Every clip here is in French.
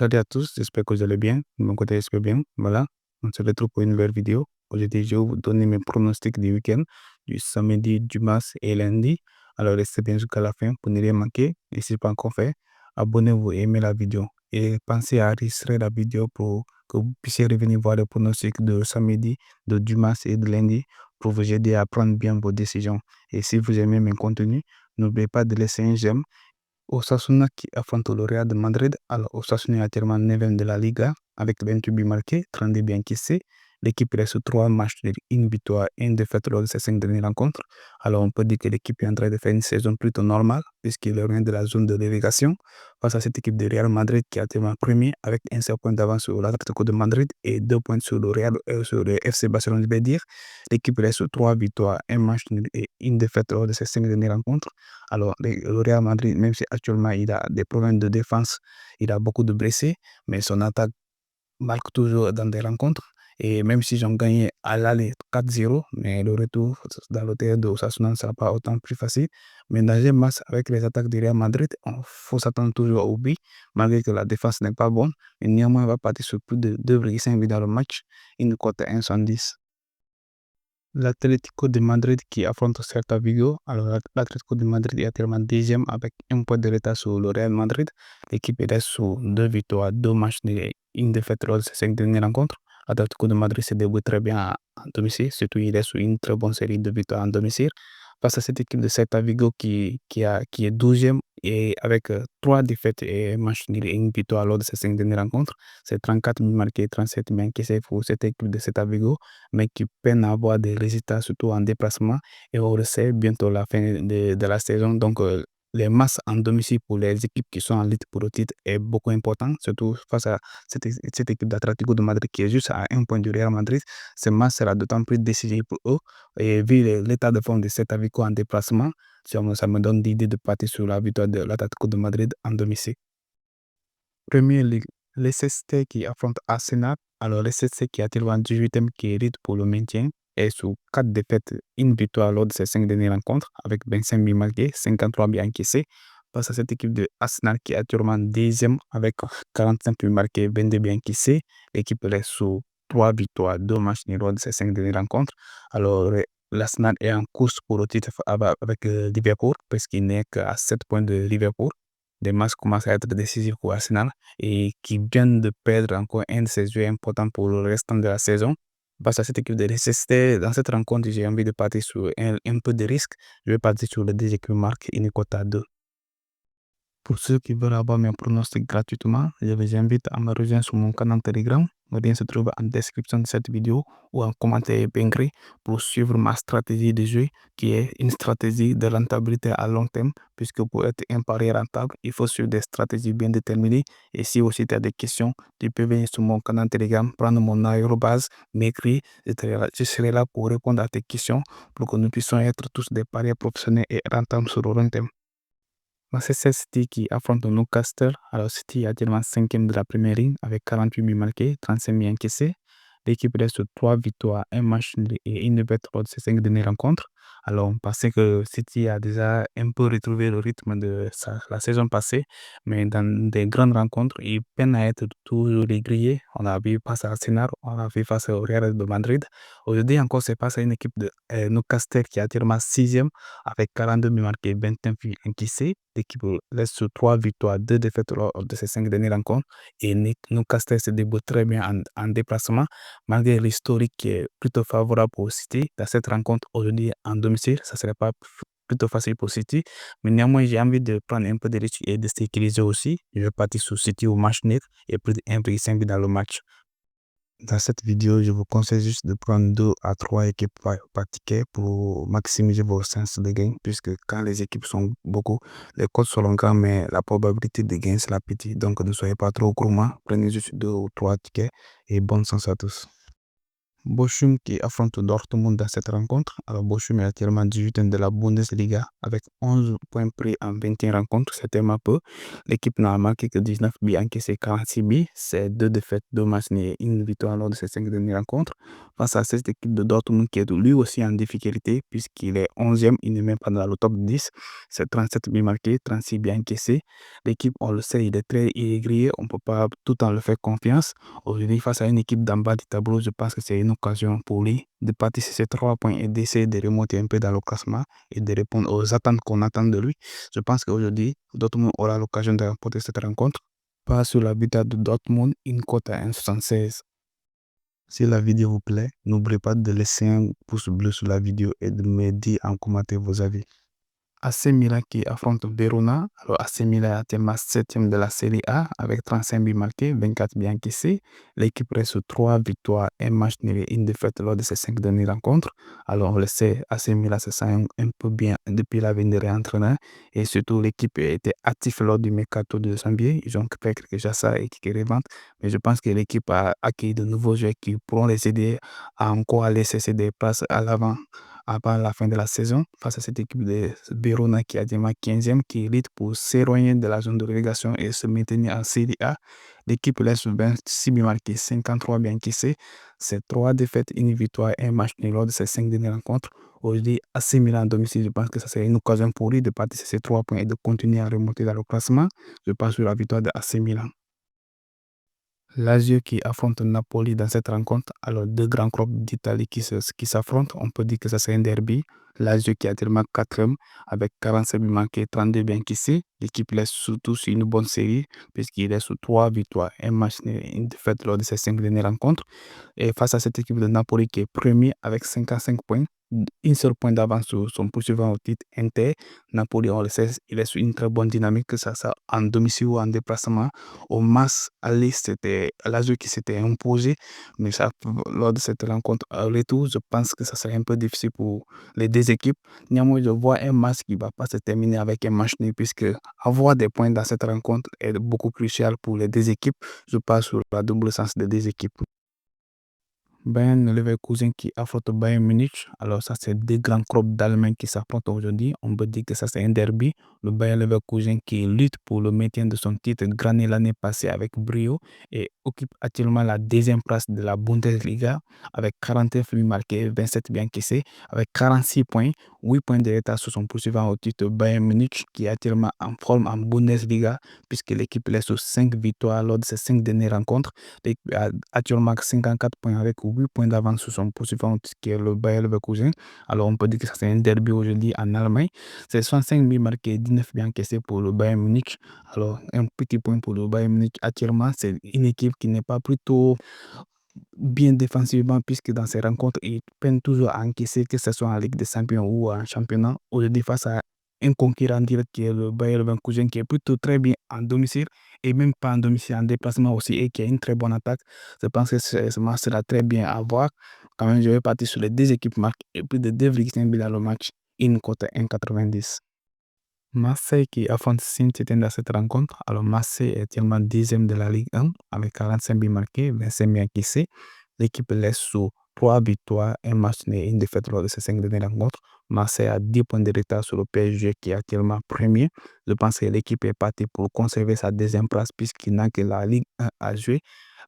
Salut à tous, j'espère que vous allez bien. De mon côté, j'espère bien. Voilà, on se retrouve pour une nouvelle vidéo. Aujourd'hui, je vais vous donner mes pronostics du week-end, du samedi, dimanche et lundi. Alors, restez bien jusqu'à la fin pour ne rien manquer. Et si ce n'est pas encore fait, abonnez-vous et aimez la vidéo. Et pensez à enregistrer la vidéo pour que vous puissiez revenir voir les pronostics de samedi, de dimanche et de lundi pour vous aider à prendre bien vos décisions. Et si vous aimez mes contenus, n'oubliez pas de laisser un j'aime. Osasuna qui affronte le Real de Madrid. Alors, Osasuna est actuellement 9e de la Liga avec 28 buts marqués, 32 buts encaissés. L'équipe reste sur 3 matchs, une victoire et une défaite lors de ses 5 dernières rencontres. Alors, on peut dire que l'équipe est en train de faire une saison plutôt normale puisqu'il revient de la zone de relégation face à cette équipe de Real Madrid qui est actuellement premier avec un seul point d'avance sur l'Atlético de Madrid et 2 points sur sur le FC Barcelone, je vais dire. L'équipe reste sur 3 victoires, un match nul et une défaite lors de ses 5 dernières rencontres. Alors, le Real Madrid, même si actuellement il a des problèmes de défense, il a beaucoup de blessés, mais son attaque marque toujours dans des rencontres. Et même s'ils ont gagné à l'aller 4-0, mais le retour dans le terrain de Osasuna ne sera pas autant plus facile. Mais dans un match avec les attaques du Real Madrid, il faut s'attendre toujours au but, malgré que la défense n'est pas bonne. Mais néanmoins, il va partir sur plus de 2,5 buts dans le match, une cote à 1,10. L'Atlético de Madrid qui affronte Celta Vigo. Alors, l'Atlético de Madrid est actuellement deuxième avec un point de retard sur le Real Madrid. L'équipe reste sur 2 victoires, 2 matchs nuls et une défaite lors de ses 5 dernières rencontres. L'Atlético de Madrid se débrouille très bien en domicile, surtout il reste sur une très bonne série de victoires en domicile. Face à cette équipe de Celta Vigo qui est 12e et avec 3 défaites et un match nul et une victoire lors de ses 5 dernières rencontres. C'est 34 buts marqués, 37 buts encaissés pour cette équipe de Celta Vigo, mais qui peinent à avoir des résultats, surtout en déplacement. Et on le sait, bientôt la fin de la saison. Donc, les matchs en domicile pour les équipes qui sont en lutte pour le titre est beaucoup important, surtout face à cette équipe d'Atlético de Madrid qui est juste à un point du Real Madrid. Ce match sera d'autant plus décisif pour eux. Et vu l'état de forme de Celta Vigo en déplacement, ça me donne l'idée de partir sur la victoire de l'Atlético de Madrid en domicile. Premier Ligue, Leicester qui affronte Arsenal. Alors, Leicester qui est actuellement 18e qui hérite pour le maintien est sur 4 défaites, une victoire lors de ses 5 dernières rencontres avec 25 buts marqués, 53 buts encaissés. Face à cette équipe de Arsenal qui est actuellement 10e avec 45 buts marqués, 22 buts encaissés. L'équipe reste sur 3 victoires, 2 matchs nuls lors de ses 5 dernières rencontres. Alors, l'Arsenal est en course pour le titre avec Liverpool parce qu'il n'est qu'à 7 points de Liverpool. Des matchs commencent à être décisifs pour Arsenal et qui viennent de perdre encore un de ses joueurs importants pour le restant de la saison. Face à cette équipe de Leicester, dans cette rencontre, j'ai envie de partir sur un peu de risque. Je vais partir sur le deux équipes marquent une cote à 2. Pour ceux qui veulent avoir mes pronostics gratuitement, je vous invite à me rejoindre sur mon canal Telegram. Le lien se trouve en description de cette vidéo ou en commentaire épinglé pour suivre ma stratégie de jeu qui est une stratégie de rentabilité à long terme puisque pour être un pari rentable, il faut suivre des stratégies bien déterminées. Et si aussi tu as des questions, tu peux venir sur mon canal Telegram, prendre mon arrobase, m'écrire. Je serai là pour répondre à tes questions pour que nous puissions être tous des paris professionnels et rentables sur le long terme. Manchester City qui affronte le Newcastle. Alors, City est actuellement 5e de la première ligne avec 48 buts marqués, 35 buts encaissés. L'équipe reste sur 3 victoires, un match nul et une défaite lors de ses 5 dernières rencontres. Alors, on pensait que City a déjà un peu retrouvé le rythme de la saison passée, mais dans des grandes rencontres, il peine à être toujours les grillés. On a vu face à Arsenal, on a vu face au Real de Madrid. Aujourd'hui encore, c'est face à une équipe de Newcastle qui est actuellement 6e avec 42 buts marqués, 21 buts encaissés. L'équipe reste sur 3 victoires, 2 défaites lors de ses 5 dernières rencontres. Et Newcastle se débrouille très bien en déplacement, malgré l'historique qui est plutôt favorable pour City. Dans cette rencontre aujourd'hui en domicile, ça ne serait pas plutôt facile pour City. Mais néanmoins, j'ai envie de prendre un peu de risque et de sécuriser aussi. Je vais partir sur City au match nul et plus de 1,5 dans le match. Dans cette vidéo, je vous conseille juste de prendre 2 à 3 équipes par ticket pour maximiser vos chances de gain, puisque quand les équipes sont beaucoup, les cotes seront grands, mais la probabilité de gain, c'est la petite. Donc, ne soyez pas trop gourmand. Prenez juste 2 ou 3 tickets et bonne chance à tous. Bochum qui affronte Dortmund dans cette rencontre. Alors Bochum est actuellement 18e de la Bundesliga avec 11 points pris en 21 rencontres. C'est tellement peu. L'équipe n'a marqué que 19 buts, encaissé 46 buts. C'est 2 défaites, 2 matchs nuls et une victoire lors de ces 5 dernières rencontres. Face à cette équipe de Dortmund qui est lui aussi en difficulté puisqu'il est 11e, il n'est même pas dans le top 10. C'est 37 buts marqués, 36 buts encaissés. L'équipe, on le sait, il est très irrégulier. On ne peut pas tout le temps le faire confiance. Aujourd'hui, face à une équipe d'en bas du tableau, je pense que c'est une occasion pour lui de partir sur ces 3 points et d'essayer de remonter un peu dans le classement et de répondre aux attentes qu'on attend de lui. Je pense qu'aujourd'hui, Dortmund aura l'occasion de remporter cette rencontre. Pas sur la victoire de Dortmund, une cote à 1,76. Si la vidéo vous plaît, n'oubliez pas de laisser un pouce bleu sur la vidéo et de me dire en commentaire vos avis. AC Milan qui affronte Verona. Alors AC Milan est actuellement 7e de la Série A avec 35 buts marqués, 24 buts encaissés. L'équipe reste sur 3 victoires, un match nul et une défaite lors de ces 5 dernières rencontres. Alors on le sait, AC Milan se sent un peu bien depuis la venue de réentraîneur et surtout l'équipe a été active lors du mercato de janvier. Ils ont fait quelques Jassa et quelques reventes, mais je pense que l'équipe a accueilli de nouveaux joueurs qui pourront les aider à encore aller chercher des places à l'avant avant la fin de la saison face à cette équipe de Verona qui est actuellement 15e, qui lutte pour s'éloigner de la zone de relégation et se maintenir en Serie A. L'équipe laisse 26 buts marqués, 53 buts encaissés. C'est 3 défaites, une victoire et un match nul lors de ces 5 dernières rencontres. Aujourd'hui, AC Milan à domicile, je pense que ça serait une occasion pour lui de partir sur ces 3 points et de continuer à remonter dans le classement. Je pense sur la victoire de AC Milan. Lazio qui affronte Napoli dans cette rencontre. Alors, deux grands clubs d'Italie qui s'affrontent. On peut dire que ça c'est un derby. Lazio qui est actuellement 4e avec 47 buts marqués, 32 buts encaissés. L'équipe laisse surtout sur une bonne série puisqu'il est sur 3 victoires, un match nul et une défaite lors de ces 5 dernières rencontres. Et face à cette équipe de Napoli qui est premier avec 55 points, un seul point d'avance sur son poursuivant au titre Inter. Napoli, on le sait, il est sur une très bonne dynamique, que ça en domicile ou en déplacement. Au match aller, c'était Lazio qui s'était imposé, mais ça, lors de cette rencontre retour, je pense que ça serait un peu difficile pour les deux équipes. Néanmoins, je vois un match qui ne va pas se terminer avec un match nul, puisque avoir des points dans cette rencontre est beaucoup crucial pour les deux équipes. Je passe sur la double sens des deux équipes. Bayern Leverkusen qui affronte Bayern Munich. Alors ça, c'est deux grands clubs d'Allemagne qui s'affrontent aujourd'hui. On peut dire que ça, c'est un derby. Le Bayern Leverkusen qui lutte pour le maintien de son titre gagné l'année passée avec brio et occupe actuellement la deuxième place de la Bundesliga avec 49 buts marqués, 27 buts encaissés, avec 46 points, 8 points de retard sur son poursuivant au titre Bayern Munich qui est actuellement en forme en Bundesliga puisque l'équipe laisse sur 5 victoires lors de ses 5 dernières rencontres. L'équipe a actuellement 54 points avec 8 points d'avance sur son poursuivant qui est le Bayer Leverkusen. Alors on peut dire que ça c'est un derby aujourd'hui en Allemagne. C'est 65 buts marqués, 19 buts encaissés pour le Bayern Munich. Alors un petit point pour le Bayern Munich. Actuellement, c'est une équipe qui n'est pas plutôt bien défensivement puisque dans ces rencontres, ils peinent toujours à encaisser, que ce soit en Ligue des Champions ou en championnat. Aujourd'hui, face à un concurrent direct qui est le Bayer Leverkusen qui est plutôt très bien en domicile et même pas en domicile, en déplacement aussi et qui a une très bonne attaque. Je pense que ce match sera très bien à voir. Quand même, je vais partir sur les deux équipes marquées et plus de 2,5 buts dans le match, une cote à 1,90. Marseille qui affronte Saint-Étienne dans cette rencontre. Alors, Marseille est actuellement 10e de la Ligue 1 avec 45 buts marqués, 25 buts encaissés. L'équipe laisse sur 3 victoires, un match nul et une défaite lors de ces 5 dernières rencontres. Marseille a 10 points de retard sur le PSG qui est actuellement premier. Je pense que l'équipe est partie pour conserver sa deuxième place puisqu'il n'a que la Ligue 1 à jouer.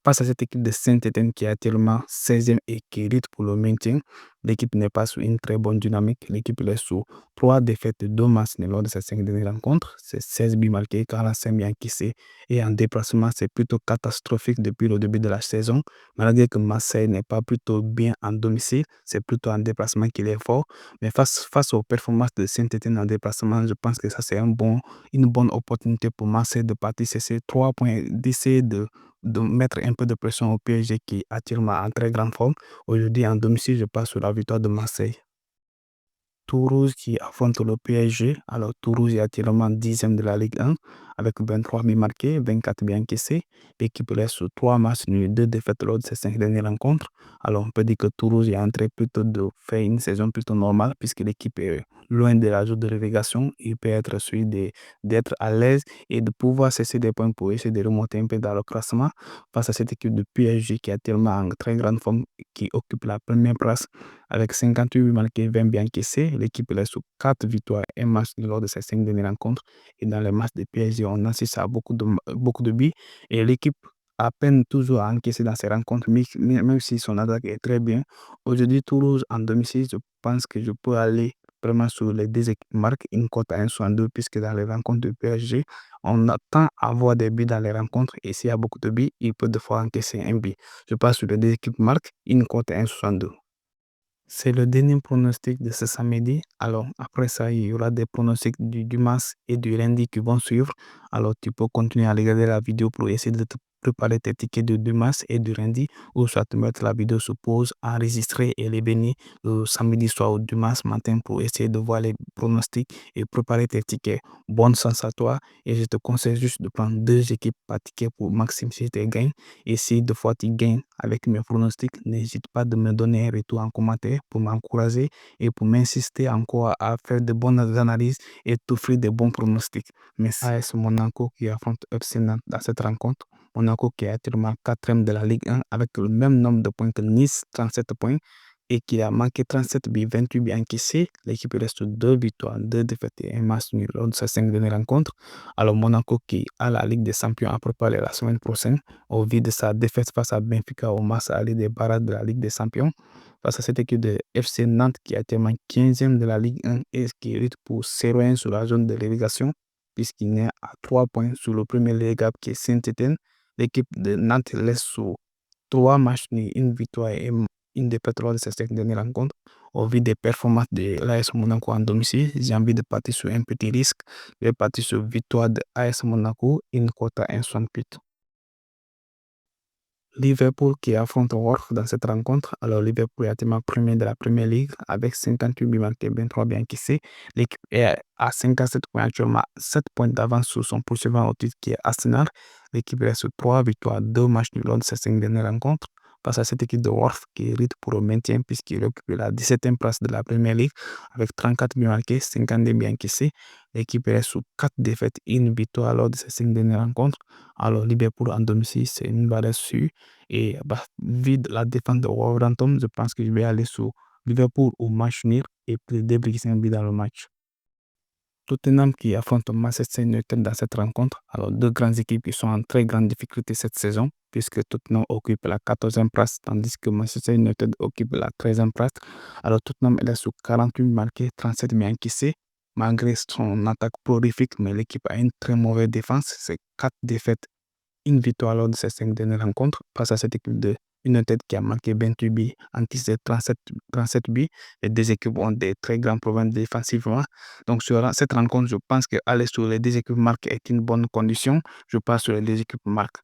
Face à cette équipe de Saint-Étienne qui est actuellement 16e et qui lutte pour le maintien, l'équipe n'est pas sur une très bonne dynamique. L'équipe laisse sur 3 défaites et 2 matchs nuls lors de ces 5 dernières rencontres. C'est 16 buts marqués, 45 buts encaissés. Et en déplacement, c'est plutôt catastrophique depuis le début de la saison. Malgré que Marseille n'est pas plutôt bien en domicile, c'est plutôt en déplacement qu'il est fort. Mais face aux performances de Saint-Étienne en déplacement, je pense que ça, c'est une bonne opportunité pour Marseille de partir sur ces 3 points, d'essayer de mettre un peu de pression au PSG qui est actuellement en très grande forme. Aujourd'hui, en domicile, je passe sur la victoire de Marseille. Toulouse qui affronte le PSG. Alors, Toulouse est actuellement 10e de la Ligue 1 avec 23 buts marqués, 24 buts encaissés. L'équipe reste sur 3 matchs nuls, 2 défaites lors de ses 5 dernières rencontres. Alors, on peut dire que Toulouse est en train plutôt de faire une saison plutôt normale puisque l'équipe est loin de la zone de relégation. Il peut être sûr d'être à l'aise et de pouvoir cesser des points pour essayer de remonter un peu dans le classement face à cette équipe de PSG qui est tellement en très grande forme, qui occupe la première place avec 58 buts marqués, 20 buts encaissés. L'équipe reste sur 4 victoires et un match lors de ses 5 dernières rencontres. Et dans les matchs de PSG, on assiste à beaucoup de buts et l'équipe à peine toujours à encaisser dans ces rencontres, même si son attaque est très bien. Aujourd'hui, Toulouse en domicile, je pense que je peux aller vraiment sur les deux équipes marquent une cote à 1,62 puisque dans les rencontres de PSG, on attend à voir des buts dans les rencontres et s'il y a beaucoup de buts, il peut des fois encaisser un but. Je passe sur les deux équipes marquent une cote à 1,62. C'est le dernier pronostic de ce samedi. Alors, après ça, il y aura des pronostics du dimanche et du lundi qui vont suivre. Alors, tu peux continuer à regarder la vidéo pour essayer de te préparer tes tickets du dimanche et du lundi, ou soit te mettre la vidéo sur pause, enregistrer et les bénir le samedi soir ou dimanche matin pour essayer de voir les pronostics et préparer tes tickets. Bonne chance à toi et je te conseille juste de prendre 2 équipes par ticket pour maximiser tes gains. Et si deux fois tu gagnes avec mes pronostics, n'hésite pas de me donner un retour en commentaire pour m'encourager et pour m'insister encore à faire de bonnes analyses et t'offrir de bons pronostics. Merci. AS Monaco qui affronte FC Nantes dans cette rencontre. Monaco qui est actuellement 4e de la Ligue 1 avec le même nombre de points que Nice, 37 points, et qui a manqué 37 buts, 28 buts encaissés. L'équipe reste sur 2 victoires, 2 défaites et un match nul lors de ses 5 dernières rencontres. Alors Monaco qui a la Ligue des Champions à préparer la semaine prochaine au vu de sa défaite face à Benfica au match aller des barrages de la Ligue des Champions. Face à cette équipe de FC Nantes qui est actuellement 15e de la Ligue 1 et qui lutte pour s'éloigner sur la zone de relégation puisqu'il est à 3 points sur le premier relégable qui est Saint-Étienne. L'équipe de Nantes laisse sur 3 matchs nuls, une victoire et une défaite lors de ces 5 dernières rencontres. Au vu des performances de l'AS Monaco en domicile, j'ai envie de partir sur un petit risque. Je vais partir sur victoire de AS Monaco, une cote à 1,68. Liverpool qui affronte Wolves dans cette rencontre. Alors, Liverpool est actuellement premier de la Premier League avec 58 buts marqués, 23 buts encaissés. L'équipe est à 57 points actuellement, 7 points d'avance sur son poursuivant au titre qui est Arsenal. L'équipe reste sur 3 victoires, 2 matchs nuls lors de ces 5 dernières rencontres. Face à cette équipe de Wolves qui lutte pour le maintien puisqu'il occupe la 17e place de la Premier League avec 34 buts marqués, 52 buts encaissés. L'équipe reste sur 4 défaites et une victoire lors de ces 5 dernières rencontres. Alors, Liverpool en domicile, c'est une valeur sûre. Et bah, vu la défense de Wolverhampton, je pense que je vais aller sur Liverpool au match nul et puis débriefer un but dans le match. Tottenham qui affronte Manchester United dans cette rencontre. Alors, deux grandes équipes qui sont en très grande difficulté cette saison, puisque Tottenham occupe la 14e place, tandis que Manchester United occupe la 13e place. Alors, Tottenham est sur 48 marqués, 37 mais encaissés. Malgré son attaque prolifique, mais l'équipe a une très mauvaise défense. C'est 4 défaites, une victoire lors de ces 5 dernières rencontres face à cette équipe de United qui a marqué 28 buts, encaissé 37 buts. Les deux équipes ont des très grands problèmes défensivement. Donc, sur cette rencontre, je pense qu'aller sur les deux équipes marques est une bonne condition. Je passe sur les deux équipes marques.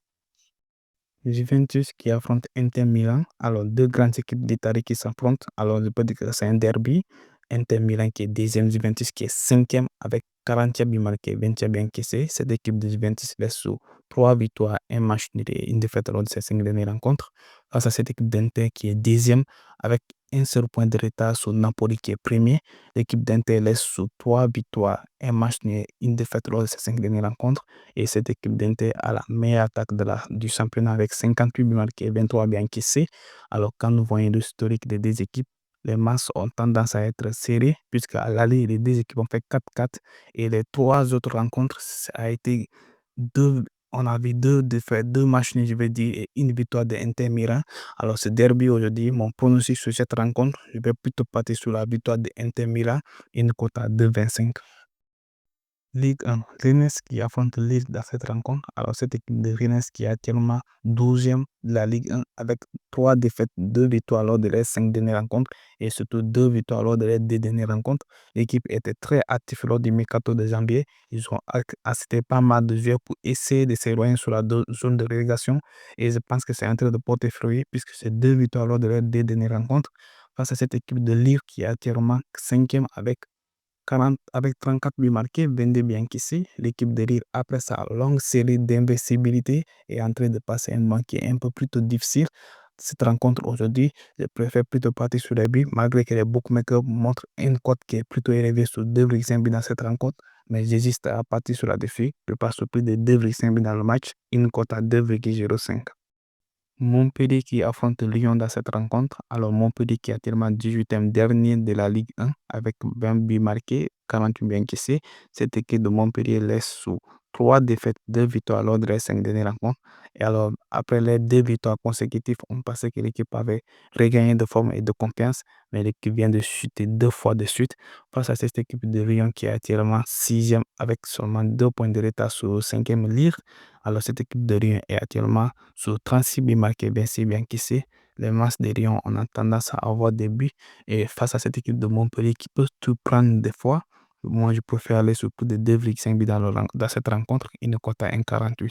Juventus qui affronte Inter Milan. Alors, deux grandes équipes d'Italie qui s'affrontent. Alors, je peux dire que c'est un derby. Inter Milan qui est deuxième, Juventus qui est cinquième avec 40 buts marqués, 20 buts encaissés. Cette équipe de Juventus laisse sous 3 victoires, un match nul et une défaite lors de ses 5 dernières rencontres. Face à cette équipe d'Inter qui est deuxième avec un seul point de retard sur Napoli qui est premier. L'équipe d'Inter laisse sous 3 victoires, un match nul et une défaite lors de ses 5 dernières rencontres. Et cette équipe d'Inter a la meilleure attaque du championnat avec 58 buts marqués et 23 buts encaissés. Alors, quand nous voyons l'historique des deux équipes, les matchs ont tendance à être serrés, puisqu'à l'aller, les deux équipes ont fait 4-4 et les 3 autres rencontres, ça a été deux, on a vu 2 défaites, 2 matchs nuls, je vais dire, et une victoire de Inter Milan. Alors, ce derby aujourd'hui, mon pronostic sur cette rencontre, je vais plutôt partir sur la victoire de Inter Milan, une cote à 2,25. Ligue 1, Rennes qui affronte Lille dans cette rencontre. Alors, cette équipe de Rennes qui est actuellement 12e de la Ligue 1 avec 3 défaites, 2 victoires lors de les 5 dernières rencontres et surtout 2 victoires lors de les 2 dernières rencontres. L'équipe était très active lors du mercato de janvier. Ils ont assisté pas mal de joueurs pour essayer de s'éloigner sur la zone de relégation et je pense que c'est en train de porter fruit puisque c'est 2 victoires lors de les 2 dernières rencontres face à cette équipe de Lille qui est actuellement 5e avec avec 34 buts marqués, 22 buts encaissés. L'équipe de Lille, après sa longue série d'invincibilité, est en train de passer un moment qui est un peu plutôt difficile. Cette rencontre aujourd'hui, je préfère plutôt partir sur les buts, malgré que les bookmakers montrent une cote qui est plutôt élevée sur 2,5 buts dans cette rencontre. Mais j'hésite à partir sur la défi. Je passe sur plus de 2,5 buts dans le match, une cote à 2,05. Montpellier qui affronte Lyon dans cette rencontre. Alors, Montpellier qui est actuellement 18e dernier de la Ligue 1 avec 20 buts marqués, 48 buts encaissés. Cette équipe de Montpellier laisse sous 3 défaites, 2 victoires lors des 5 dernières rencontres. Et alors, après les 2 victoires consécutives, on pensait que l'équipe avait regagné de forme et de confiance, mais l'équipe vient de chuter 2 fois de suite face à cette équipe de Lyon qui est actuellement 6e avec seulement 2 points de retard sur 5e Lille. Alors, cette équipe de Lyon est actuellement sur 36 buts marqués, 26 buts encaissés. Les matchs de Lyon, on a tendance à avoir des buts. Et face à cette équipe de Montpellier qui peut tout prendre des fois, moi, je préfère aller sur plus de 2,5 buts dans cette rencontre, une cote à 1,48.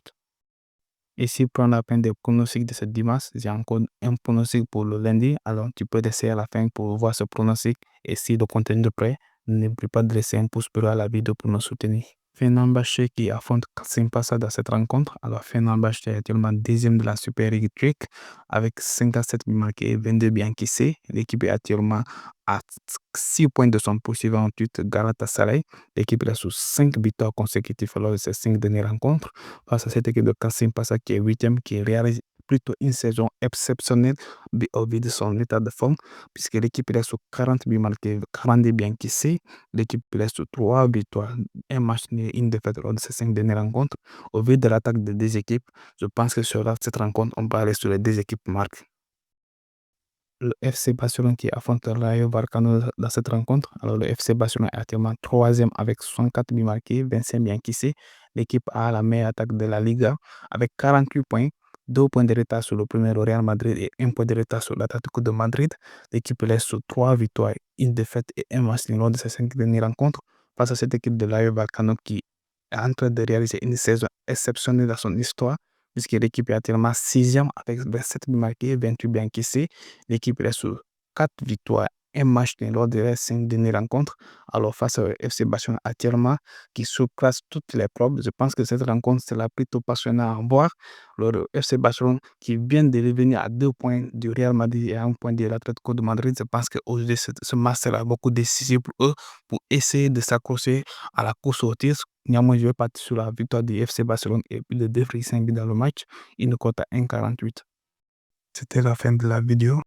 Et si prendre la peine des pronostics de ce dimanche, j'ai encore un pronostic pour le lundi. Alors, tu peux laisser à la fin pour voir ce pronostic. Et si le contenu est prêt, n'oublie pas de laisser un pouce bleu à la vidéo pour nous soutenir. Fenerbahçe qui affronte Kassim Passa dans cette rencontre. Alors, Fenerbahçe est actuellement deuxième de la Super League turque avec 57 buts marqués et 22 buts encaissés. L'équipe est actuellement à 6 points de son poursuivant en titre Galatasaray. L'équipe est sous 5 victoires consécutives lors de ces 5 dernières rencontres. Face à cette équipe de Kassim Passa qui est 8e, qui réalise plutôt une saison exceptionnelle au vu de son état de forme, puisque l'équipe est sous 40 buts marqués, 42 buts encaissés. L'équipe est sous 3 victoires, un match nul, une défaite lors de ces 5 dernières rencontres. Au vu de l'attaque des deux équipes, je pense que sur cette rencontre, on peut aller sur les deux équipes marques. Le FC Barcelone qui affronte le Rayo Vallecano dans cette rencontre. Alors, le FC Barcelone est actuellement 3e avec 64 buts marqués, 25 buts encaissés. L'équipe a la meilleure attaque de la Liga avec 48 points, 2 points de retard sur le premier Real Madrid et 1 point de retard sur l'Atlético de Madrid. L'équipe laisse sur 3 victoires, une défaite et un match nul lors de ces 5 dernières rencontres face à cette équipe de Rayo Vallecano qui est en train de réaliser une saison exceptionnelle dans son histoire, puisque l'équipe est actuellement 6e avec 27 buts marqués, 28 buts encaissés. L'équipe est sur 4 victoires, un match nul lors des 5 dernières rencontres. Alors, face au FC Barcelone actuellement, qui surclasse toutes les preuves, je pense que cette rencontre sera plutôt passionnante à voir. Le FC Barcelone qui vient de revenir à 2 points du Real Madrid et à 1 point de l'Atlético de Madrid, je pense qu'aujourd'hui, ce match sera beaucoup décisif pour eux pour essayer de s'accrocher à la course au titre. Néanmoins, je vais partir sur la victoire du FC Barcelone et plus de 2,5 buts dans le match, une cote à 1,48. C'était la fin de la vidéo.